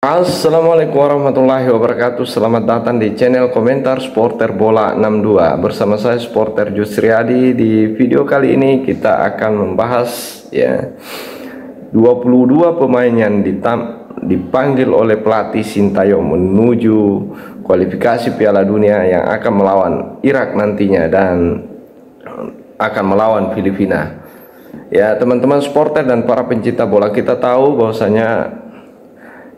Assalamualaikum warahmatullahi wabarakatuh. Selamat datang di channel komentar Supporter Bola 62. Bersama saya Supporter Jusriadi. Di video kali ini kita akan membahas 22 pemain yang dipanggil oleh pelatih Sintayong menuju kualifikasi Piala Dunia yang akan melawan Irak nantinya dan akan melawan Filipina. Ya, teman-teman supporter dan para pencinta bola, kita tahu bahwasanya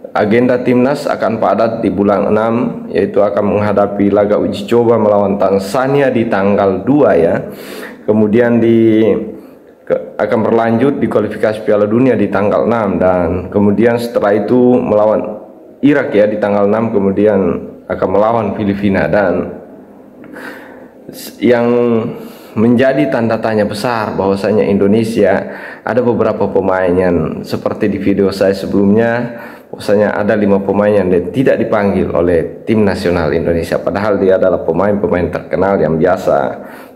agenda timnas akan padat di bulan 6, yaitu akan menghadapi laga uji coba melawan Tanzania di tanggal 2 ya. Kemudian akan berlanjut di kualifikasi Piala Dunia di tanggal 6 dan kemudian setelah itu melawan Irak ya di tanggal 6, kemudian akan melawan Filipina. Dan yang menjadi tanda tanya besar bahwasanya Indonesia ada beberapa pemain yang seperti di video saya sebelumnya, bahwasanya ada 5 pemain yang tidak dipanggil oleh tim nasional Indonesia, padahal dia adalah pemain-pemain terkenal yang biasa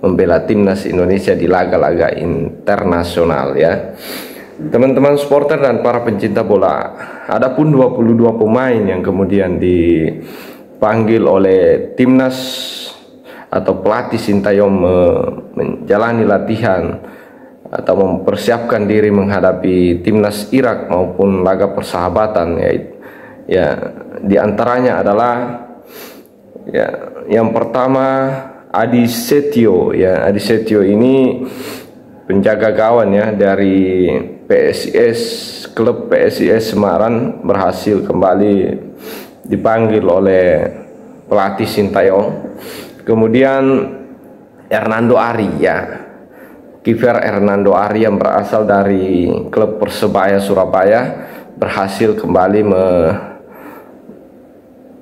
membela timnas Indonesia di laga-laga internasional ya. Teman-teman supporter dan para pencinta bola, adapun 22 pemain yang kemudian dipanggil oleh timnas atau pelatih Sintayong menjalani latihan atau mempersiapkan diri menghadapi timnas Irak maupun laga persahabatan ya di antaranya adalah yang pertama Adi Setio ya. Adi Setio ini penjaga gawang ya dari klub PSIS Semarang, berhasil kembali dipanggil oleh pelatih Sintayong. Kemudian Hernando Ari ya, kiper Hernando Ari yang berasal dari klub Persebaya Surabaya, berhasil kembali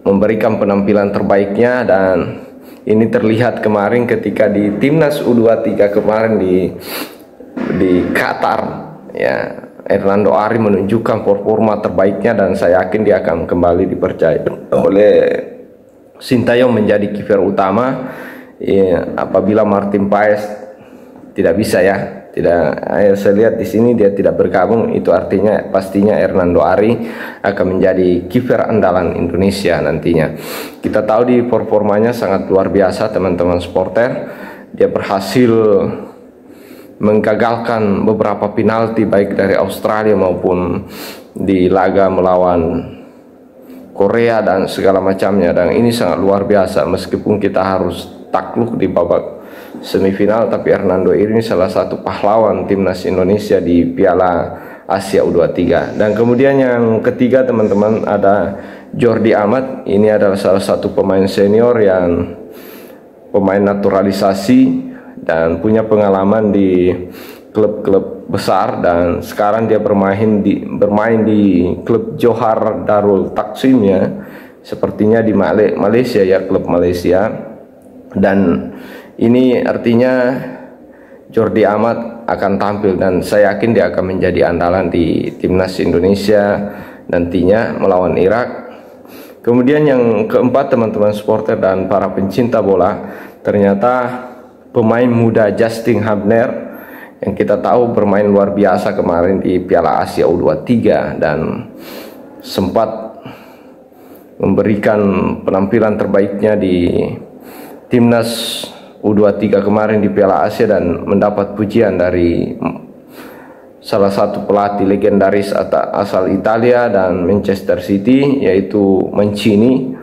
memberikan penampilan terbaiknya, dan ini terlihat kemarin ketika di timnas U23 kemarin di Qatar ya. Hernando Ari menunjukkan performa terbaiknya dan saya yakin dia akan kembali dipercaya oleh Sintayong menjadi kiper utama ya, apabila Martin Paes tidak bisa ya. Saya lihat di sini dia tidak bergabung, itu artinya pastinya Hernando Ari akan menjadi kiper andalan Indonesia nantinya. Kita tahu di performanya sangat luar biasa teman-teman supporter. Dia berhasil menggagalkan beberapa penalti baik dari Australia maupun di laga melawan Korea dan segala macamnya, dan ini sangat luar biasa. Meskipun kita harus takluk di babak semifinal, tapi Hernando ini salah satu pahlawan timnas Indonesia di Piala Asia U23. Dan kemudian yang ketiga teman-teman ada Jordi Amat. Ini adalah salah satu pemain senior yang pemain naturalisasi dan punya pengalaman di klub-klub besar, dan sekarang dia bermain di klub Johor Darul Taksim ya, sepertinya di Malaysia ya, klub Malaysia. Dan ini artinya Jordi Amat akan tampil dan saya yakin dia akan menjadi andalan di timnas Indonesia nantinya melawan Irak. Kemudian yang keempat teman-teman supporter dan para pencinta bola, ternyata pemain muda Justin Hubner yang kita tahu bermain luar biasa kemarin di Piala Asia U23 dan sempat memberikan penampilan terbaiknya di timnas U23 kemarin di Piala Asia dan mendapat pujian dari salah satu pelatih legendaris asal Italia dan Manchester City, yaitu Mancini.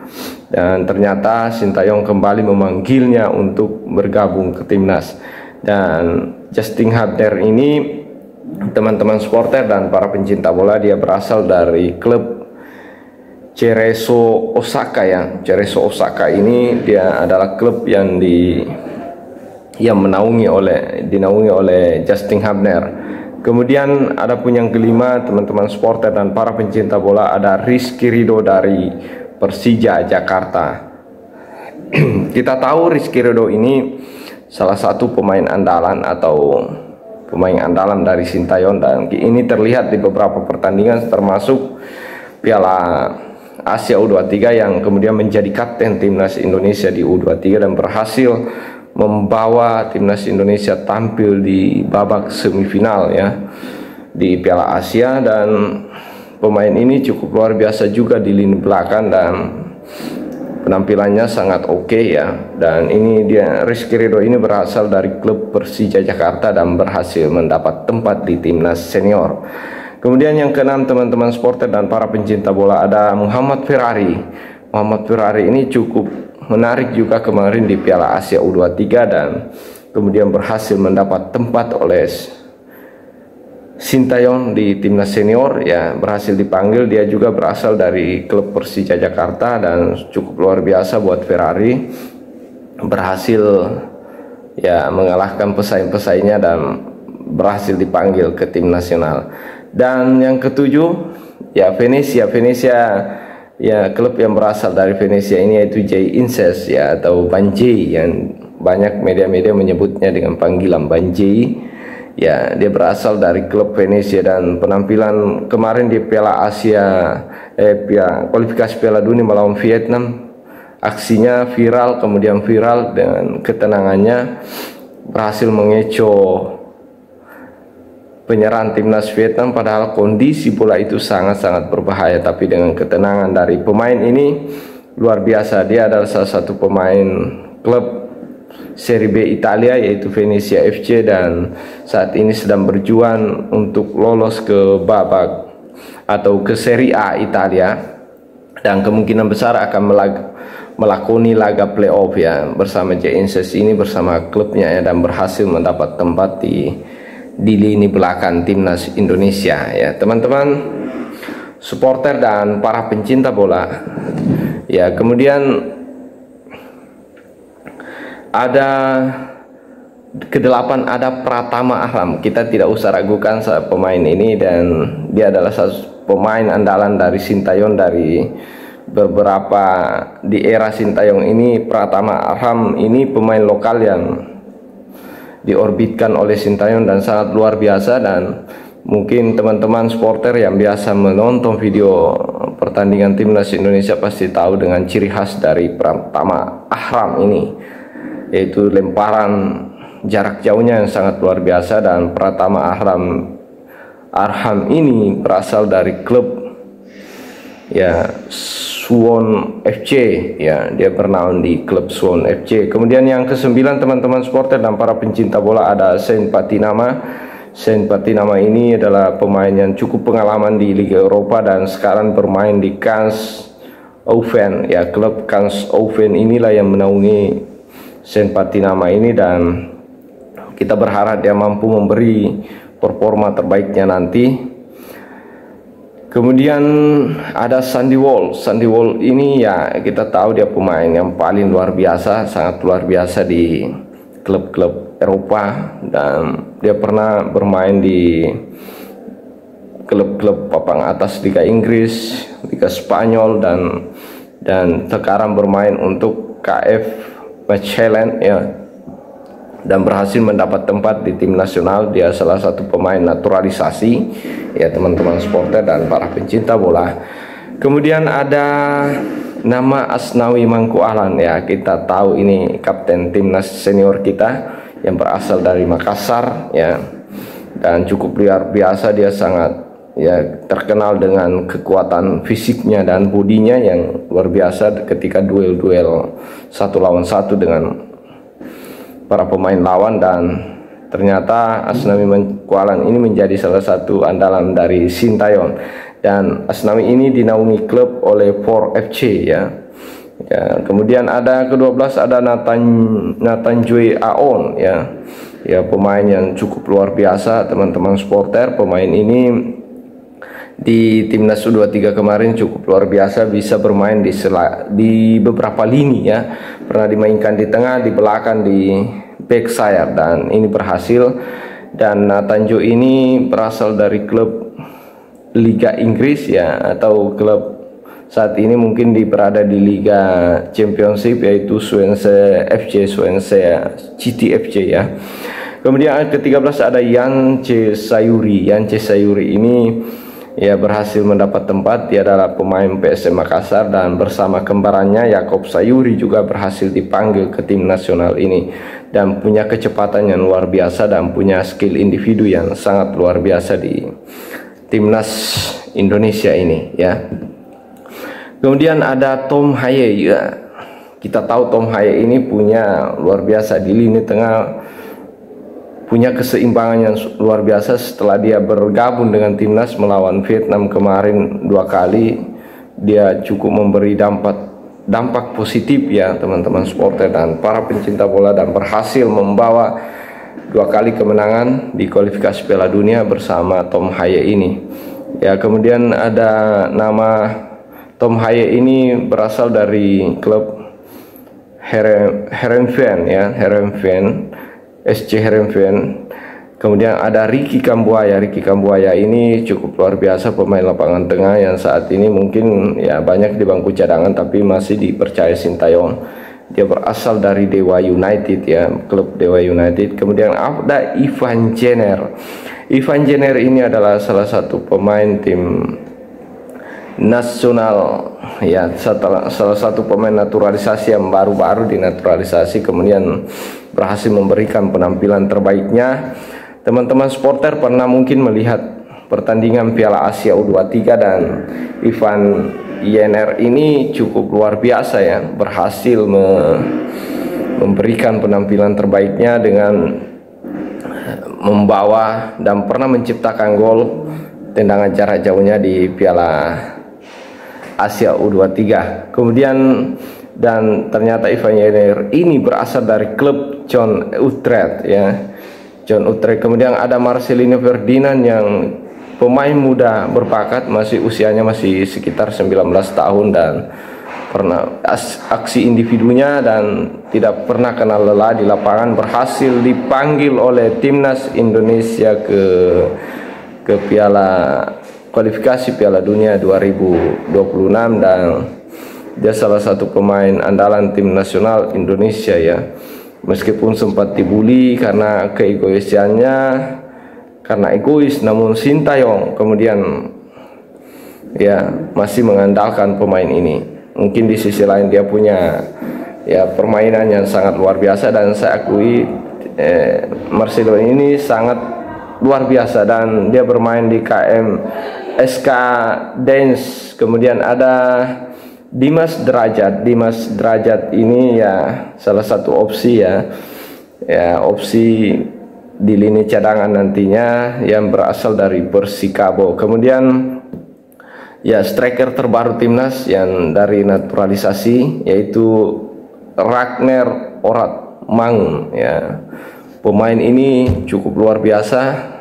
Dan ternyata Sintayong kembali memanggilnya untuk bergabung ke timnas. Dan Justin Hubner ini teman-teman supporter dan para pencinta bola, dia berasal dari klub Cerezo Osaka ya. Cerezo Osaka ini dia adalah klub yang dinaungi oleh Justin Hubner. Kemudian ada pun yang kelima teman-teman supporter dan para pencinta bola, ada Rizky Ridho dari Persija Jakarta. Kita tahu Rizky Ridho ini salah satu pemain andalan dari Sintayong, dan ini terlihat di beberapa pertandingan termasuk Piala Asia U23 yang kemudian menjadi kapten timnas Indonesia di U23 dan berhasil membawa timnas Indonesia tampil di babak semifinal ya di Piala Asia. Dan pemain ini cukup luar biasa juga di lini belakang dan penampilannya sangat oke ya. Dan ini dia, Rizky Ridho ini berasal dari klub Persija Jakarta dan berhasil mendapat tempat di timnas senior. Kemudian yang keenam, teman-teman supporter dan para pencinta bola, ada Muhammad Ferrari. Muhammad Ferrari ini cukup menarik juga kemarin di Piala Asia U23 dan kemudian berhasil mendapat tempat oleh Sintayong di timnas senior ya, berhasil dipanggil. Dia juga berasal dari klub Persija Jakarta dan cukup luar biasa buat Ferrari, berhasil ya mengalahkan pesaing-pesaingnya dan berhasil dipanggil ke tim nasional. Dan yang ketujuh ya Venezia ya, klub yang berasal dari Venezia ini yaitu Jay Inces ya, atau Banjai yang banyak media-media menyebutnya dengan panggilan Banjai. Ya, dia berasal dari klub Venezia dan penampilan kemarin di Piala Asia kualifikasi Piala Dunia melawan Vietnam, aksinya viral, kemudian viral dengan ketenangannya berhasil mengecoh penyerang timnas Vietnam, padahal kondisi bola itu sangat-sangat berbahaya. Tapi dengan ketenangan dari pemain ini luar biasa. Dia adalah salah satu pemain klub Serie B Italia yaitu Venezia FC dan saat ini sedang berjuang untuk lolos ke babak atau ke Serie A Italia dan kemungkinan besar akan melakoni laga playoff ya bersama Jay Inces ini bersama klubnya ya, dan berhasil mendapat tempat di lini belakang timnas Indonesia ya. Teman-teman supporter dan para pencinta bola ya, kemudian ada ke-8 ada Pratama Ahram. Kita tidak usah ragukan pemain ini dan dia adalah satu pemain andalan dari Sintayong dari beberapa di era Sintayong ini. Pratama Ahram ini pemain lokal yang diorbitkan oleh Sintayong dan sangat luar biasa, dan mungkin teman-teman supporter yang biasa menonton video pertandingan timnas Indonesia pasti tahu dengan ciri khas dari Pratama Ahram ini, yaitu lemparan jarak jauhnya yang sangat luar biasa. Dan Pratama Ahram ini berasal dari klub ya Suwon FC ya, dia bernaung di klub Suwon FC. Kemudian yang ke-9 teman-teman supporter dan para pencinta bola ada Saint Patinama. Saint Patinama ini adalah pemain yang cukup pengalaman di Liga Eropa dan sekarang bermain di Kans Oven ya, klub Kans Oven inilah yang menaungi Saint Patinama ini, dan kita berharap dia mampu memberi performa terbaiknya nanti. Kemudian ada Sandy Walsh. Sandy Walsh ini ya kita tahu dia pemain yang paling luar biasa, sangat luar biasa di klub-klub Eropa, dan dia pernah bermain di klub-klub papan atas Liga Inggris, Liga Spanyol, dan sekarang bermain untuk KF Mechelen ya, dan berhasil mendapat tempat di tim nasional. Dia salah satu pemain naturalisasi ya teman-teman supporter dan para pencinta bola. Kemudian ada nama Asnawi Mangku Ahlan ya, kita tahu ini kapten timnas senior kita yang berasal dari Makassar ya, dan cukup luar biasa. Dia sangat ya terkenal dengan kekuatan fisiknya dan bodinya yang luar biasa ketika duel-duel 1 lawan 1 dengan para pemain lawan, dan ternyata Asnawi Mangku Ahlan ini menjadi salah satu andalan dari Sintayong. Dan Asnawi ini dinaungi klub oleh 4FC ya. Ya, kemudian ada ke-12 ada Nathan Joy Aon ya. Ya, pemain yang cukup luar biasa teman-teman supporter. Pemain ini di timnas U23 kemarin cukup luar biasa, bisa bermain di beberapa lini ya. Pernah dimainkan di tengah, di belakang, di back sayap, dan ini berhasil. Dan Nathan Joy ini berasal dari klub Liga Inggris ya, atau klub saat ini mungkin berada di Liga Championship yaitu Swansea FC, Swansea City FC ya. Kemudian ke-13 ada Yance Sayuri. Yance Sayuri ini ya berhasil mendapat tempat. Dia adalah pemain PSM Makassar dan bersama kembarannya Yakob Sayuri juga berhasil dipanggil ke tim nasional ini, dan punya kecepatan yang luar biasa dan punya skill individu yang sangat luar biasa di timnas Indonesia ini ya. Kemudian ada Tom Haye ya. Kita tahu Tom Haye ini punya luar biasa di lini tengah, punya keseimbangan yang luar biasa setelah dia bergabung dengan timnas melawan Vietnam kemarin 2 kali. Dia cukup memberi dampak positif ya teman-teman supporter dan para pencinta bola, dan berhasil membawa 2 kali kemenangan di kualifikasi Piala Dunia bersama Tom Haye ini ya. Kemudian ada nama Tom Haye ini berasal dari klub Heerenveen ya, Heerenveen, SC Heerenveen. Kemudian ada Ricky Kambuaya. Ricky Kambuaya ini cukup luar biasa, pemain lapangan tengah yang saat ini mungkin ya banyak di bangku cadangan tapi masih dipercaya Sintayong. Dia berasal dari Dewa United ya, klub Dewa United. Kemudian ada Ivan Jenner. Ivan Jenner ini adalah salah satu pemain tim nasional ya, salah satu pemain naturalisasi yang baru-baru dinaturalisasi, kemudian berhasil memberikan penampilan terbaiknya. Teman-teman supporter pernah mungkin melihat pertandingan Piala Asia U23 dan Ivan Jenner ini cukup luar biasa ya, berhasil memberikan penampilan terbaiknya dengan membawa dan pernah menciptakan gol tendangan jarak jauhnya di Piala Asia U23. Kemudian dan ternyata Ivan Jenner ini berasal dari klub Jong Utrecht ya, Jong Utrecht. Kemudian ada Marcelino Ferdinand yang pemain muda berbakat, usianya masih sekitar 19 tahun dan pernah aksi individunya dan tidak pernah kenal lelah di lapangan, berhasil dipanggil oleh timnas Indonesia ke kualifikasi Piala Dunia 2026 dan dia salah satu pemain andalan tim nasional Indonesia ya. Meskipun sempat dibully karena keegoisannya, karena egois, namun Sintayong kemudian ya masih mengandalkan pemain ini. Mungkin di sisi lain dia punya ya permainan yang sangat luar biasa, dan saya akui Marcelo ini sangat luar biasa dan dia bermain di KM SK Dance. Kemudian ada Dimas Derajat ini ya salah satu opsi ya opsi di lini cadangan nantinya yang berasal dari Persikabo. Kemudian ya striker terbaru timnas yang dari naturalisasi yaitu Ragnar Oratmangun ya. Pemain ini cukup luar biasa,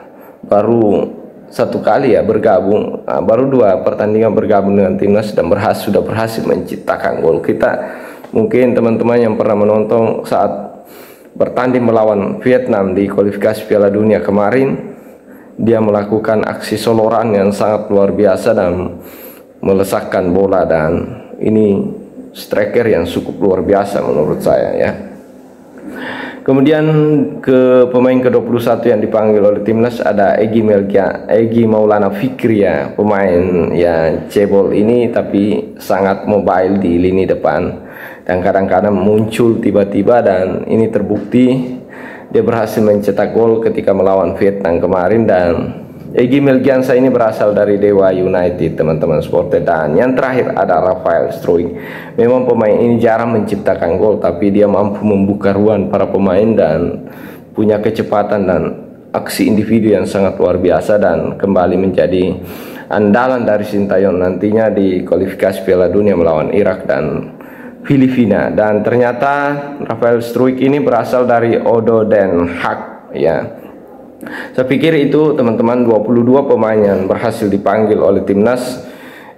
baru 1 kali ya bergabung, baru 2 pertandingan bergabung dengan timnas dan sudah berhasil menciptakan gol. Kita mungkin teman-teman yang pernah menonton saat bertanding melawan Vietnam di kualifikasi Piala Dunia kemarin, dia melakukan aksi soloran yang sangat luar biasa dan melesakkan bola, dan ini striker yang cukup luar biasa menurut saya ya. Kemudian ke pemain ke-21 yang dipanggil oleh timnas ada Egy Maulana Fikri ya, pemain ya cebol ini tapi sangat mobile di lini depan dan kadang-kadang muncul tiba-tiba, dan ini terbukti dia berhasil mencetak gol ketika melawan Vietnam kemarin. Dan Egy Melgiansa ini berasal dari Dewa United teman-teman supporter. Dan yang terakhir ada Rafael Struijk. Memang pemain ini jarang menciptakan gol, tapi dia mampu membuka ruang para pemain dan punya kecepatan dan aksi individu yang sangat luar biasa, dan kembali menjadi andalan dari Sintayong nantinya di kualifikasi Piala Dunia melawan Irak dan Filipina. Dan ternyata Rafael Struijk ini berasal dari Odo Den Haag ya. Saya pikir itu teman-teman 22 pemain yang berhasil dipanggil oleh timnas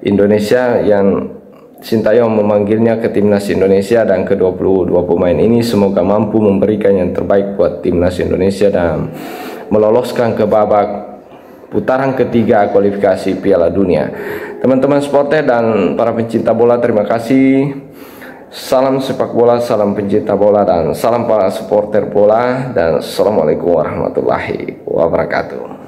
Indonesia, yang Sintayong memanggilnya ke timnas Indonesia, dan ke-22 pemain ini semoga mampu memberikan yang terbaik buat timnas Indonesia dan meloloskan ke babak putaran ketiga kualifikasi Piala Dunia. Teman-teman supporter dan para pencinta bola, terima kasih. Salam sepak bola, salam pencinta bola, dan salam para supporter bola, dan assalamualaikum warahmatullahi wabarakatuh.